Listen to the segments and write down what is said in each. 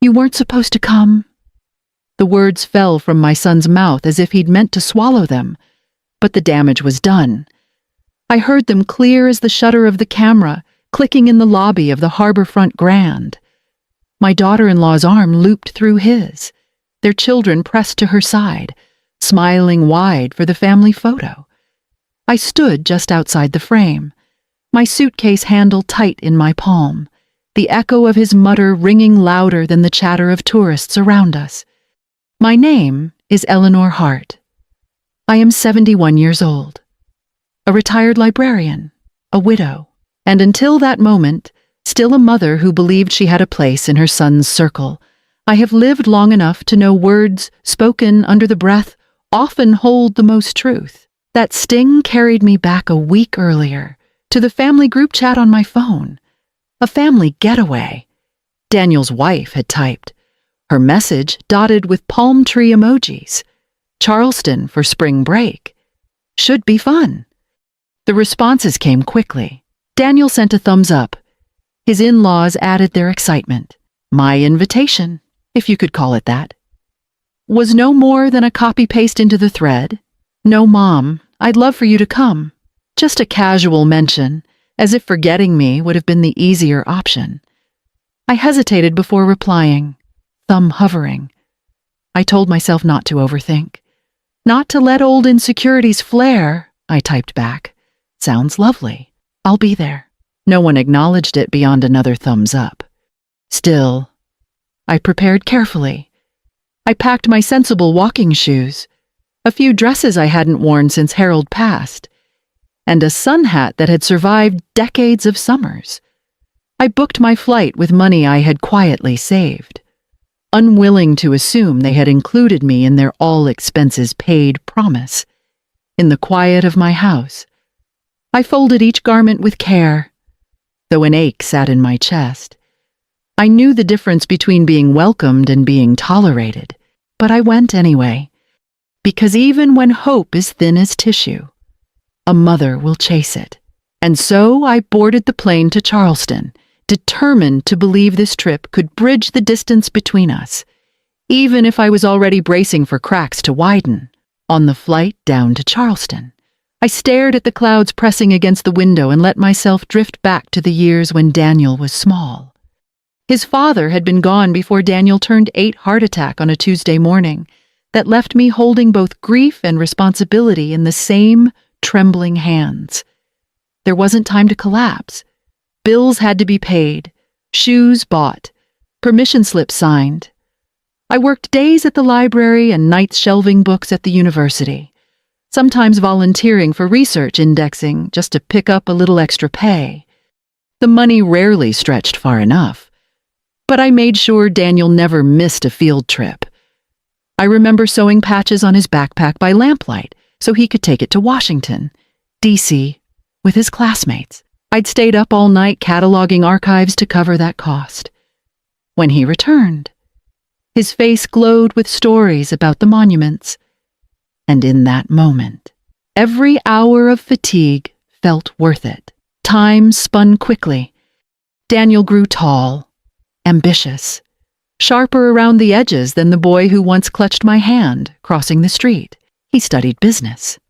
You weren't supposed to come." The words fell from my son's mouth as if he'd meant to swallow them, but the damage was done. I heard them clear as the shutter of the camera clicking in the lobby of the Harborfront Grand. My daughter-in-law's arm looped through his, their children pressed to her side, smiling wide for the family photo. I stood just outside the frame, my suitcase handle tight in my palm, the echo of his mutter ringing louder than the chatter of tourists around us. My name is Eleanor Hart. I am 71 years old, a retired librarian, a widow, and until that moment, still a mother who believed she had a place in her son's circle. I have lived long enough to know words spoken under the breath often hold the most truth. That sting carried me back a week earlier to the family group chat on my phone. A family getaway. Daniel's wife had typed, her message dotted with palm tree emojis. Charleston for spring break. Should be fun. The responses came quickly. Daniel sent a thumbs up. His in-laws added their excitement. My invitation, if you could call it that, was no more than a copy-paste into the thread. "No, Mom, I'd love for you to come." Just a casual mention, as if forgetting me would have been the easier option. I hesitated before replying, thumb hovering. I told myself not to overthink. Not to let old insecurities flare, I typed back. "Sounds lovely. I'll be there." No one acknowledged it beyond another thumbs up. Still, I prepared carefully. I packed my sensible walking shoes, a few dresses I hadn't worn since Harold passed, and a sun hat that had survived decades of summers. I booked my flight with money I had quietly saved, unwilling to assume they had included me in their all-expenses-paid promise. In the quiet of my house, I folded each garment with care, though an ache sat in my chest. I knew the difference between being welcomed and being tolerated, but I went anyway, because even when hope is thin as tissue, a mother will chase it. And so I boarded the plane to Charleston, determined to believe this trip could bridge the distance between us, even if I was already bracing for cracks to widen. On the flight down to Charleston, I stared at the clouds pressing against the window and let myself drift back to the years when Daniel was small. His father had been gone before Daniel turned 8 heart attack on a Tuesday morning that left me holding both grief and responsibility in the same trembling hands. There wasn't time to collapse. Bills had to be paid, shoes bought, permission slips signed. I worked days at the library and nights shelving books at the university, sometimes volunteering for research indexing just to pick up a little extra pay. The money rarely stretched far enough, but I made sure Daniel never missed a field trip. I remember sewing patches on his backpack by lamplight so he could take it to Washington, D.C., with his classmates. I'd stayed up all night cataloging archives to cover that cost. When he returned, his face glowed with stories about the monuments. And in that moment, every hour of fatigue felt worth it. Time spun quickly. Daniel grew tall, ambitious, sharper around the edges than the boy who once clutched my hand crossing the street. He studied business,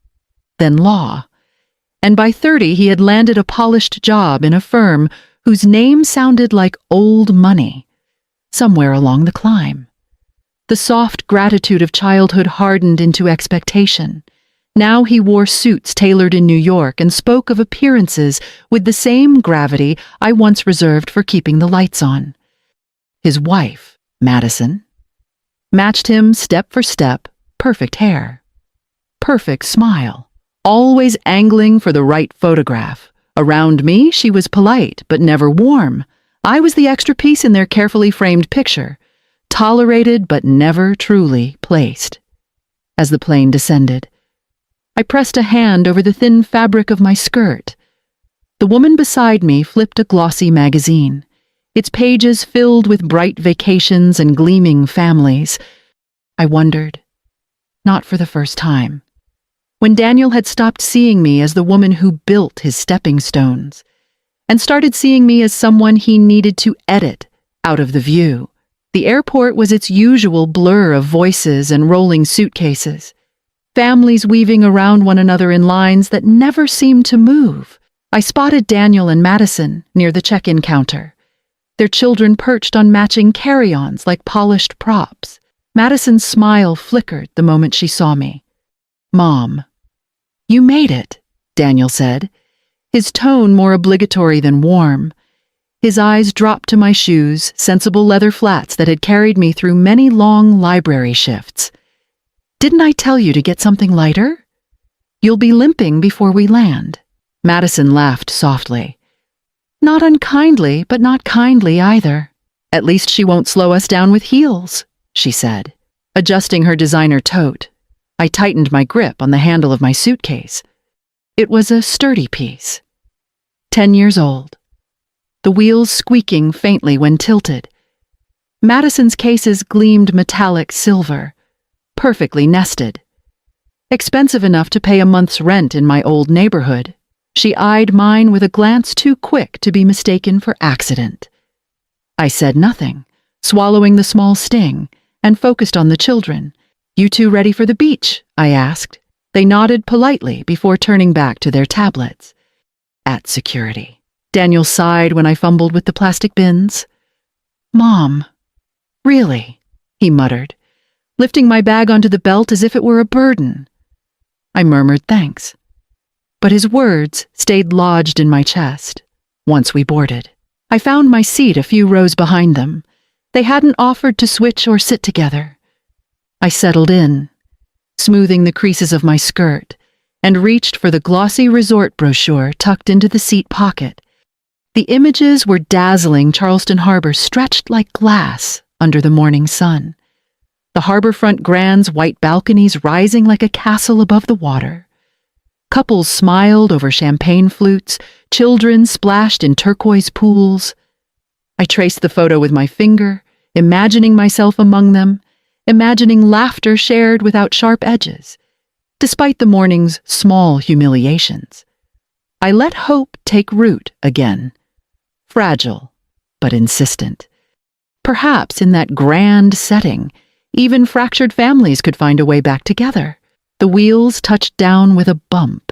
then law, and by 30 he had landed a polished job in a firm whose name sounded like old money, somewhere along the climb. The soft gratitude of childhood hardened into expectation. Now he wore suits tailored in New York and spoke of appearances with the same gravity I once reserved for keeping the lights on. His wife, Madison, matched him step for step, perfect hair, perfect smile, always angling for the right photograph. Around me, she was polite, but never warm. I was the extra piece in their carefully framed picture, tolerated but never truly placed. As the plane descended, I pressed a hand over the thin fabric of my skirt. The woman beside me flipped a glossy magazine, its pages filled with bright vacations and gleaming families. I wondered, not for the first time, when Daniel had stopped seeing me as the woman who built his stepping stones and started seeing me as someone he needed to edit out of the view. The airport was its usual blur of voices and rolling suitcases. Families weaving around one another in lines that never seemed to move. I spotted Daniel and Madison near the check-in counter. Their children perched on matching carry-ons like polished props. Madison's smile flickered the moment she saw me. "Mom." "You made it," Daniel said, his tone more obligatory than warm. His eyes dropped to my shoes, sensible leather flats that had carried me through many long library shifts. "Didn't I tell you to get something lighter? You'll be limping before we land." Madison laughed softly. "Not unkindly, but not kindly either. At least she won't slow us down with heels," she said, adjusting her designer tote. I tightened my grip on the handle of my suitcase. It was a sturdy piece. 10 years old. The wheels squeaking faintly when tilted. Madison's cases gleamed metallic silver, perfectly nested. Expensive enough to pay a month's rent in my old neighborhood. She eyed mine with a glance too quick to be mistaken for accident. I said nothing, swallowing the small sting, and focused on the children. "You two ready for the beach?" I asked. They nodded politely before turning back to their tablets. At security. Daniel sighed when I fumbled with the plastic bins. "Mom." "Really?" he muttered, lifting my bag onto the belt as if it were a burden. I murmured thanks. But his words stayed lodged in my chest. Once we boarded, I found my seat a few rows behind them. They hadn't offered to switch or sit together. I settled in, smoothing the creases of my skirt, and reached for the glossy resort brochure tucked into the seat pocket. The images were dazzling Charleston Harbor stretched like glass under the morning sun. The harborfront Grand's white balconies rising like a castle above the water. Couples smiled over champagne flutes, children splashed in turquoise pools. I traced the photo with my finger, imagining myself among them, imagining laughter shared without sharp edges, despite the morning's small humiliations. I let hope take root again, fragile but insistent. Perhaps in that grand setting, even fractured families could find a way back together. The wheels touched down with a bump,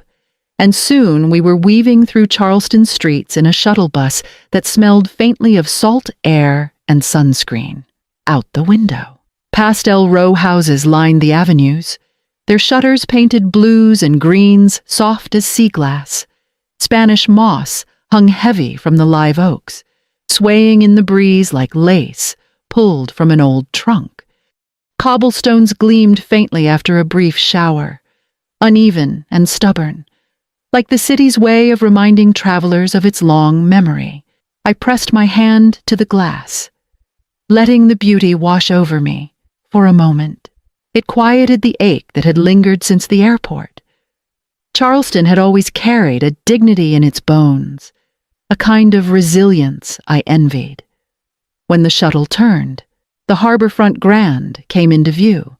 and soon we were weaving through Charleston streets in a shuttle bus that smelled faintly of salt air and sunscreen. Out the window. Pastel row houses lined the avenues, their shutters painted blues and greens soft as sea glass. Spanish moss hung heavy from the live oaks, swaying in the breeze like lace pulled from an old trunk. Cobblestones gleamed faintly after a brief shower, uneven and stubborn, like the city's way of reminding travelers of its long memory. I pressed my hand to the glass, letting the beauty wash over me for a moment. It quieted the ache that had lingered since the airport. Charleston had always carried a dignity in its bones, a kind of resilience I envied. When the shuttle turned, the harborfront Grand came into view.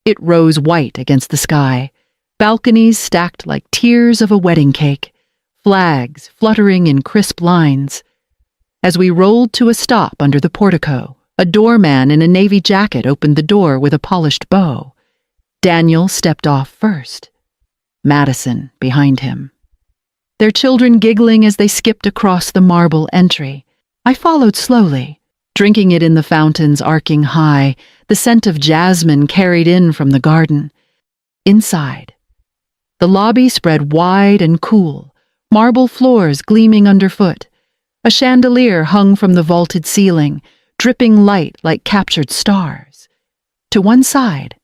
It rose white against the sky, balconies stacked like tiers of a wedding cake, flags fluttering in crisp lines. As we rolled to a stop under the portico, a doorman in a navy jacket opened the door with a polished bow. Daniel stepped off first, Madison behind him. Their children giggling as they skipped across the marble entry. I followed slowly, drinking it in the fountains arcing high, the scent of jasmine carried in from the garden. Inside, the lobby spread wide and cool, marble floors gleaming underfoot. A chandelier hung from the vaulted ceiling, dripping light like captured stars. To one side,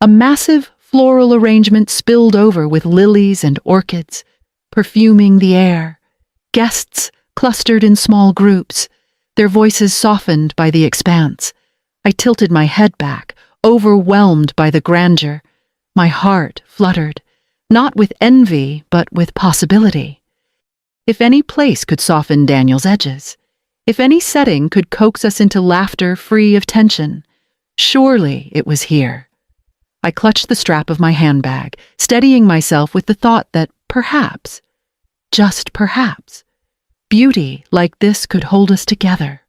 a massive floral arrangement spilled over with lilies and orchids, perfuming the air. Guests clustered in small groups, their voices softened by the expanse. I tilted my head back, overwhelmed by the grandeur. My heart fluttered, not with envy, but with possibility. If any place could soften Daniel's edges, if any setting could coax us into laughter free of tension, surely it was here. I clutched the strap of my handbag, steadying myself with the thought that perhaps, just perhaps, beauty like this could hold us together.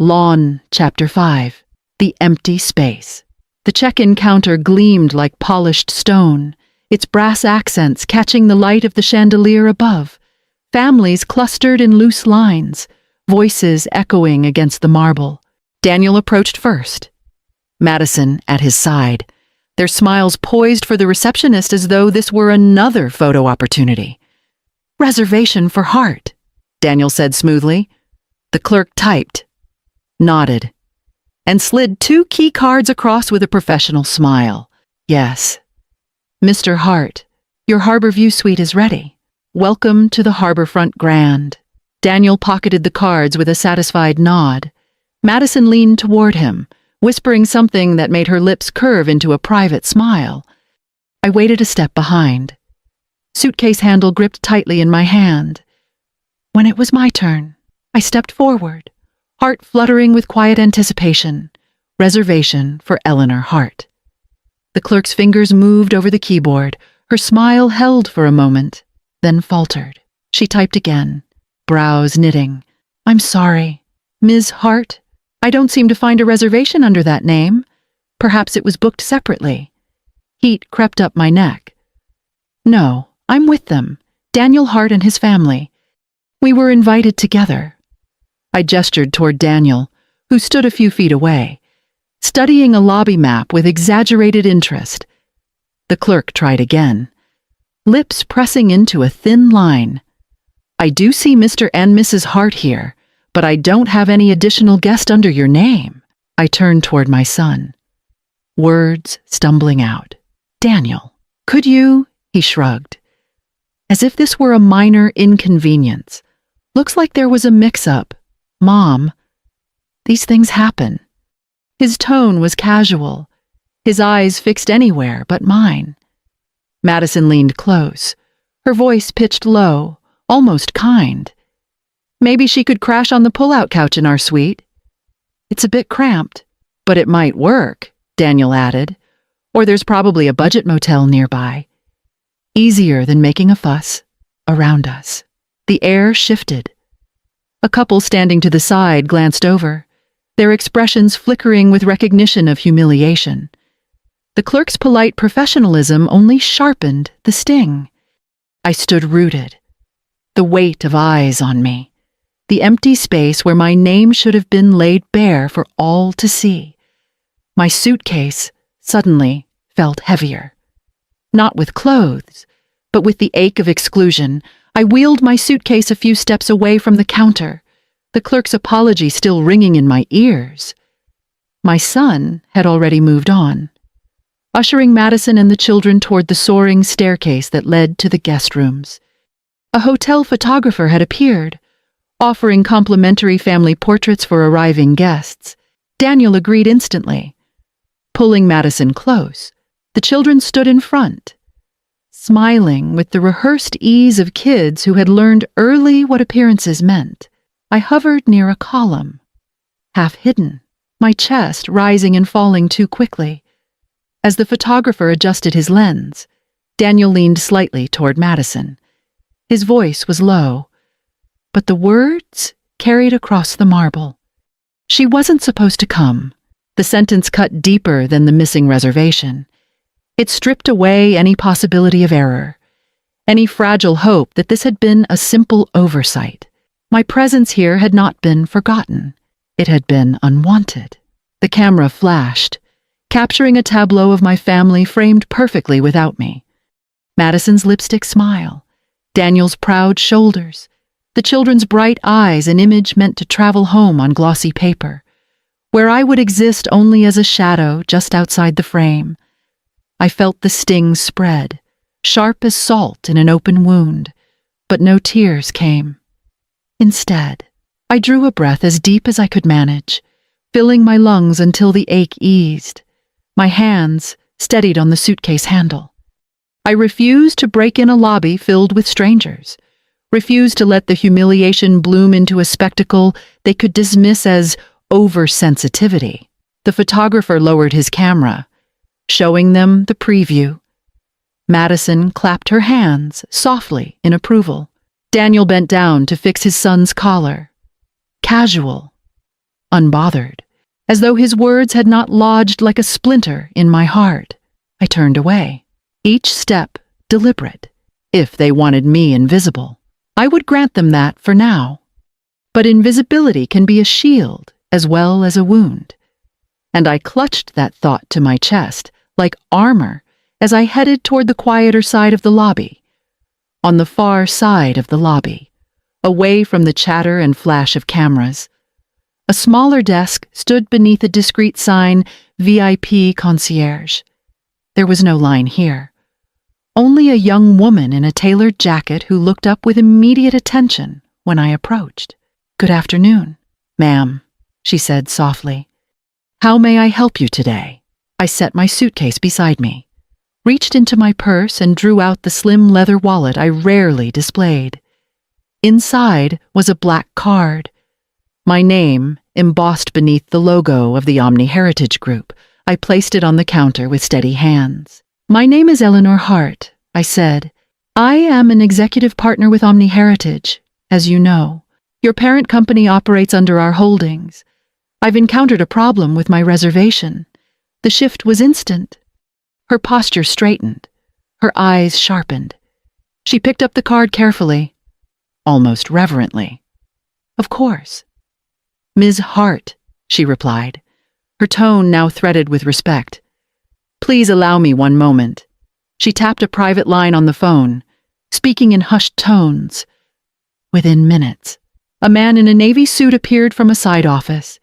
Lawn, Chapter 5. The Empty Space. The check-in counter gleamed like polished stone, its brass accents catching the light of the chandelier above. Families clustered in loose lines, voices echoing against the marble. Daniel approached first, Madison at his side, their smiles poised for the receptionist as though this were another photo opportunity. "Reservation for Hart," Daniel said smoothly. The clerk typed, nodded, and slid 2 key cards across with a professional smile. "Yes. Mr. Hart, your Harborview suite is ready. Welcome to the Harborfront Grand." Daniel pocketed the cards with a satisfied nod. Madison leaned toward him, whispering something that made her lips curve into a private smile. I waited a step behind, suitcase handle gripped tightly in my hand. When it was my turn, I stepped forward, heart fluttering with quiet anticipation. Reservation for Eleanor Hart. The clerk's fingers moved over the keyboard. Her smile held for a moment, then faltered. She typed again, brows knitting. "I'm sorry. Ms. Hart? I don't seem to find a reservation under that name. Perhaps it was booked separately." Heat crept up my neck. "No, I'm with them. Daniel Hart and his family. We were invited together." I gestured toward Daniel, who stood a few feet away, studying a lobby map with exaggerated interest. The clerk tried again, lips pressing into a thin line. "I do see Mr. and Mrs. Hart here, but I don't have any additional guest under your name." I turned toward my son, words stumbling out. "Daniel, could you?" He shrugged, as if this were a minor inconvenience. "Looks like there was a mix-up. Mom, these things happen." His tone was casual, his eyes fixed anywhere but mine. Madison leaned close, her voice pitched low, almost kind. "Maybe she could crash on the pull-out couch in our suite. It's a bit cramped, but it might work," Daniel added. "Or there's probably a budget motel nearby. Easier than making a fuss around us." The air shifted. A couple standing to the side glanced over, their expressions flickering with recognition of humiliation. The clerk's polite professionalism only sharpened the sting. I stood rooted, the weight of eyes on me, the empty space where my name should have been laid bare for all to see. My suitcase suddenly felt heavier. Not with clothes, but with the ache of exclusion. I wheeled my suitcase a few steps away from the counter, the clerk's apology still ringing in my ears. My son had already moved on, ushering Madison and the children toward the soaring staircase that led to the guest rooms. A hotel photographer had appeared, offering complimentary family portraits for arriving guests. Daniel agreed instantly. Pulling Madison close, the children stood in front, smiling with the rehearsed ease of kids who had learned early what appearances meant. I hovered near a column, half hidden, my chest rising and falling too quickly. As the photographer adjusted his lens, Daniel leaned slightly toward Madison. His voice was low, but the words carried across the marble. "She wasn't supposed to come." The sentence cut deeper than the missing reservation. It stripped away any possibility of error, any fragile hope that this had been a simple oversight. My presence here had not been forgotten. It had been unwanted. The camera flashed, capturing a tableau of my family framed perfectly without me. Madison's lipstick smile, Daniel's proud shoulders, the children's bright eyes, an image meant to travel home on glossy paper, where I would exist only as a shadow just outside the frame. I felt the sting spread, sharp as salt in an open wound, but no tears came. Instead, I drew a breath as deep as I could manage, filling my lungs until the ache eased. My hands steadied on the suitcase handle. I refused to break in a lobby filled with strangers, refused to let the humiliation bloom into a spectacle they could dismiss as oversensitivity. The photographer lowered his camera, showing them the preview. Madison clapped her hands softly in approval. Daniel bent down to fix his son's collar. Casual, unbothered, as though his words had not lodged like a splinter in my heart. I turned away, each step deliberate. If they wanted me invisible, I would grant them that for now. But invisibility can be a shield as well as a wound. And I clutched that thought to my chest, like armor, as I headed toward the quieter side of the lobby. On the far side of the lobby, away from the chatter and flash of cameras, a smaller desk stood beneath a discreet sign, VIP Concierge. There was no line here. Only a young woman in a tailored jacket who looked up with immediate attention when I approached. "Good afternoon, ma'am," she said softly. "How may I help you today?" I set my suitcase beside me, reached into my purse and drew out the slim leather wallet I rarely displayed. Inside was a black card. My name, embossed beneath the logo of the Omni Heritage Group. I placed it on the counter with steady hands. "My name is Eleanor Hart," I said. "I am an executive partner with Omni Heritage, as you know. Your parent company operates under our holdings. I've encountered a problem with my reservation. The shift was instant." Her posture straightened, her eyes sharpened. She picked up the card carefully, almost reverently. "Of course." "Ms. Hart," she replied, her tone now threaded with respect. "Please allow me one moment." She tapped a private line on the phone, speaking in hushed tones. Within minutes, a man in a navy suit appeared from a side office.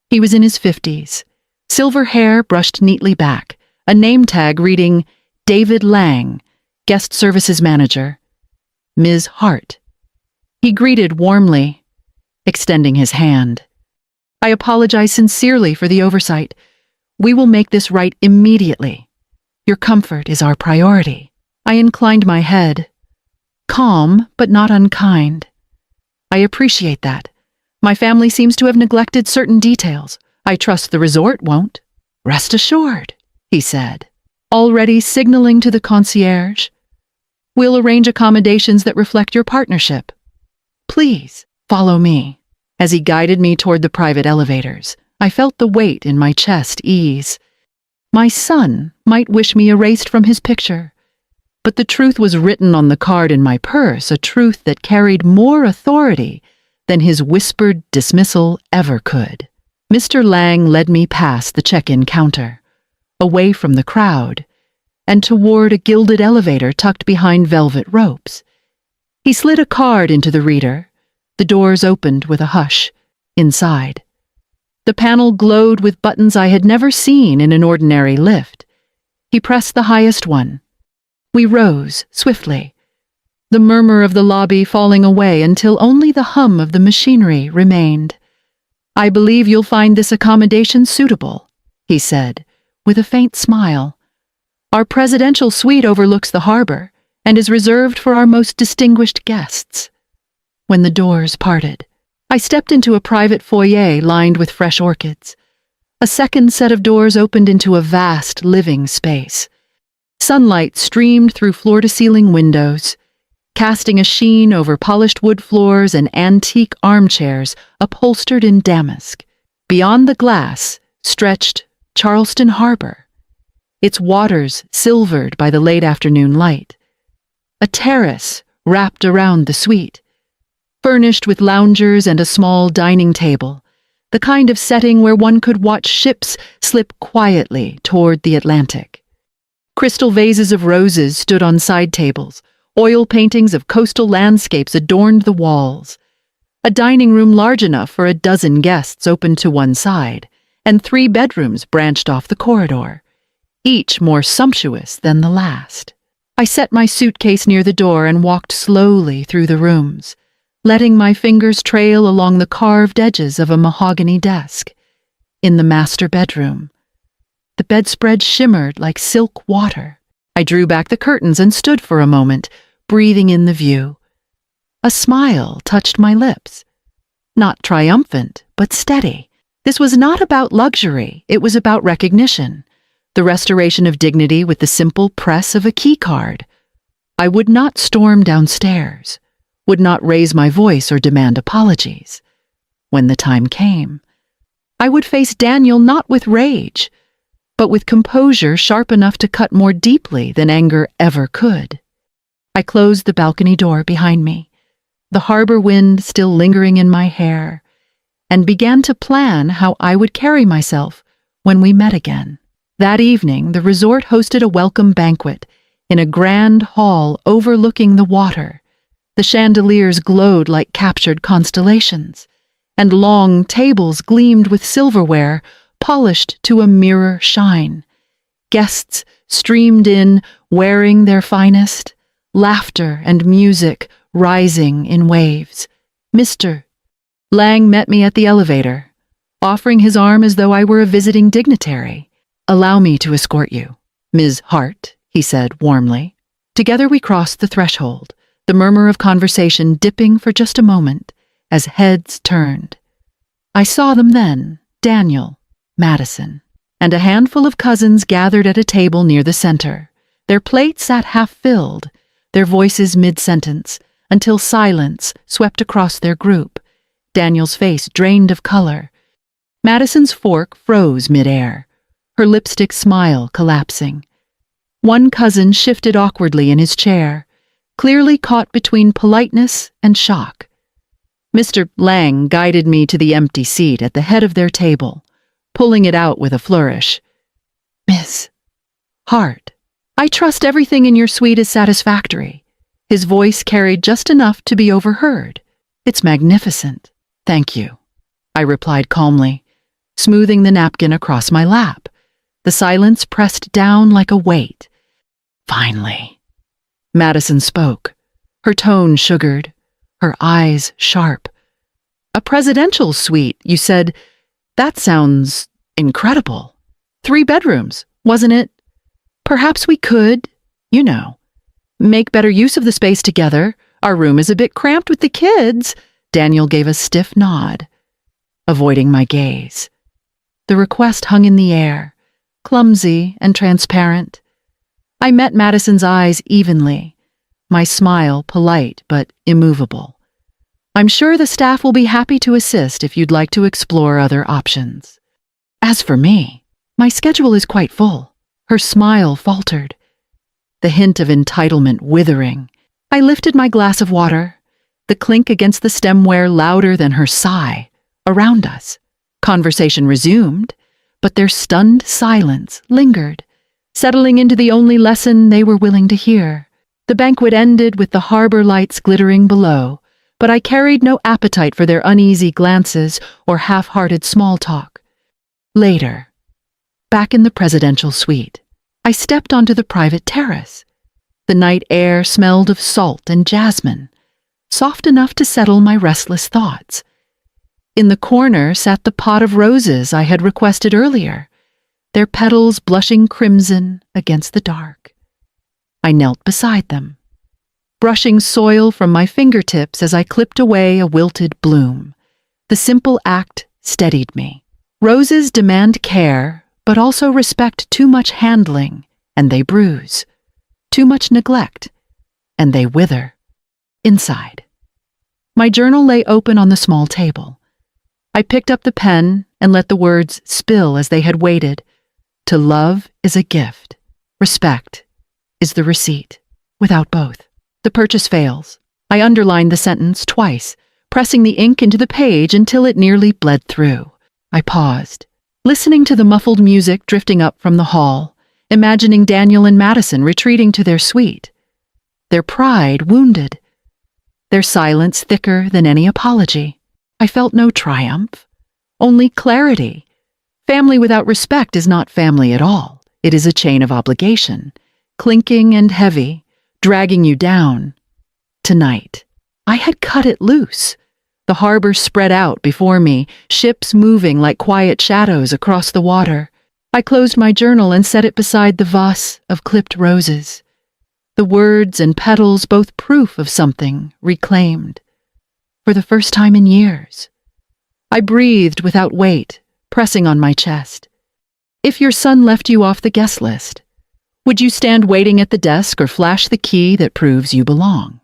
He was in his 50s, silver hair brushed neatly back, a name tag reading David Lang, Guest Services Manager. "Ms. Hart." He greeted warmly, extending his hand. "I apologize sincerely for the oversight. We will make this right immediately. Your comfort is our priority." I inclined my head, calm but not unkind. "I appreciate that. My family seems to have neglected certain details. I trust the resort won't." "Rest assured," he said, already signaling to the concierge. "We'll arrange accommodations that reflect your partnership. Please, follow me." As he guided me toward the private elevators, I felt the weight in my chest ease. My son might wish me erased from his picture, but the truth was written on the card in my purse, a truth that carried more authority than his whispered dismissal ever could. Mr. Lang led me past the check-in counter, away from the crowd, and toward a gilded elevator tucked behind velvet ropes. He slid a card into the reader. The doors opened with a hush. Inside, the panel glowed with buttons I had never seen in an ordinary lift. He pressed the highest one. We rose swiftly, the murmur of the lobby falling away until only the hum of the machinery remained. "I believe you'll find this accommodation suitable," he said, with a faint smile. "Our presidential suite overlooks the harbor and is reserved for our most distinguished guests." When the doors parted, I stepped into a private foyer lined with fresh orchids. A second set of doors opened into a vast living space. Sunlight streamed through floor-to-ceiling windows, casting a sheen over polished wood floors and antique armchairs upholstered in damask. Beyond the glass stretched Charleston Harbor, its waters silvered by the late afternoon light. A terrace wrapped around the suite, furnished with loungers and a small dining table, the kind of setting where one could watch ships slip quietly toward the Atlantic. Crystal vases of roses stood on side tables. Oil paintings of coastal landscapes adorned the walls. A dining room large enough for a dozen guests opened to one side, and 3 bedrooms branched off the corridor, each more sumptuous than the last. I set my suitcase near the door and walked slowly through the rooms, letting my fingers trail along the carved edges of a mahogany desk. In the master bedroom, the bedspread shimmered like silk water. I drew back the curtains and stood for a moment, breathing in the view. A smile touched my lips. Not triumphant, but steady. This was not about luxury, it was about recognition, the restoration of dignity with the simple press of a key card. I would not storm downstairs, would not raise my voice or demand apologies. When the time came, I would face Daniel not with rage, but with composure sharp enough to cut more deeply than anger ever could. I closed the balcony door behind me, the harbor wind still lingering in my hair, and began to plan how I would carry myself when we met again. That evening, the resort hosted a welcome banquet in a grand hall overlooking the water. The chandeliers glowed like captured constellations, and long tables gleamed with silverware polished to a mirror shine. Guests streamed in wearing their finest, laughter and music rising in waves. Mr. Lang met me at the elevator, offering his arm as though I were a visiting dignitary. "Allow me to escort you, Ms. Hart," he said warmly. Together we crossed the threshold, the murmur of conversation dipping for just a moment as heads turned. I saw them then, Daniel, Madison, and a handful of cousins gathered at a table near the center. Their plates sat half-filled, their voices mid-sentence, until silence swept across their group. Daniel's face drained of color. Madison's fork froze mid-air, her lipstick smile collapsing. One cousin shifted awkwardly in his chair, clearly caught between politeness and shock. Mr. Lang guided me to the empty seat at the head of their table, pulling it out with a flourish. "Miss Hart, I trust everything in your suite is satisfactory." His voice carried just enough to be overheard. "It's magnificent, thank you," I replied calmly, smoothing the napkin across my lap. The silence pressed down like a weight. "Finally," Madison spoke, her tone sugared, her eyes sharp. "A presidential suite, you said. That sounds incredible. 3 bedrooms, wasn't it? Perhaps we could, make better use of the space together. Our room is a bit cramped with the kids." Daniel gave a stiff nod, avoiding my gaze. The request hung in the air, clumsy and transparent. I met Madison's eyes evenly, my smile polite but immovable. "I'm sure the staff will be happy to assist if you'd like to explore other options. As for me, my schedule is quite full." Her smile faltered, the hint of entitlement withering. I lifted my glass of water, the clink against the stemware louder than her sigh. Around us, conversation resumed, but their stunned silence lingered, settling into the only lesson they were willing to hear. The banquet ended with the harbor lights glittering below, but I carried no appetite for their uneasy glances or half-hearted small talk. Later, back in the presidential suite, I stepped onto the private terrace. The night air smelled of salt and jasmine, soft enough to settle my restless thoughts. In the corner sat the pot of roses I had requested earlier, their petals blushing crimson against the dark. I knelt beside them, brushing soil from my fingertips as I clipped away a wilted bloom. The simple act steadied me. Roses demand care, but also respect too much handling, and they bruise. Too much neglect, and they wither. Inside, my journal lay open on the small table. I picked up the pen and let the words spill as they had waited. To love is a gift. Respect is the receipt. Without both, the purchase fails. I underlined the sentence twice, pressing the ink into the page until it nearly bled through. I paused, listening to the muffled music drifting up from the hall, imagining Daniel and Madison retreating to their suite, their pride wounded, their silence thicker than any apology. I felt no triumph, only clarity. Family without respect is not family at all. It is a chain of obligation, clinking and heavy, dragging you down. Tonight, I had cut it loose. The harbor spread out before me, ships moving like quiet shadows across the water. I closed my journal and set it beside the vase of clipped roses. The words and petals both proof of something reclaimed. For the first time in years, I breathed without weight, pressing on my chest. If your son left you off the guest list, would you stand waiting at the desk or flash the key that proves you belong?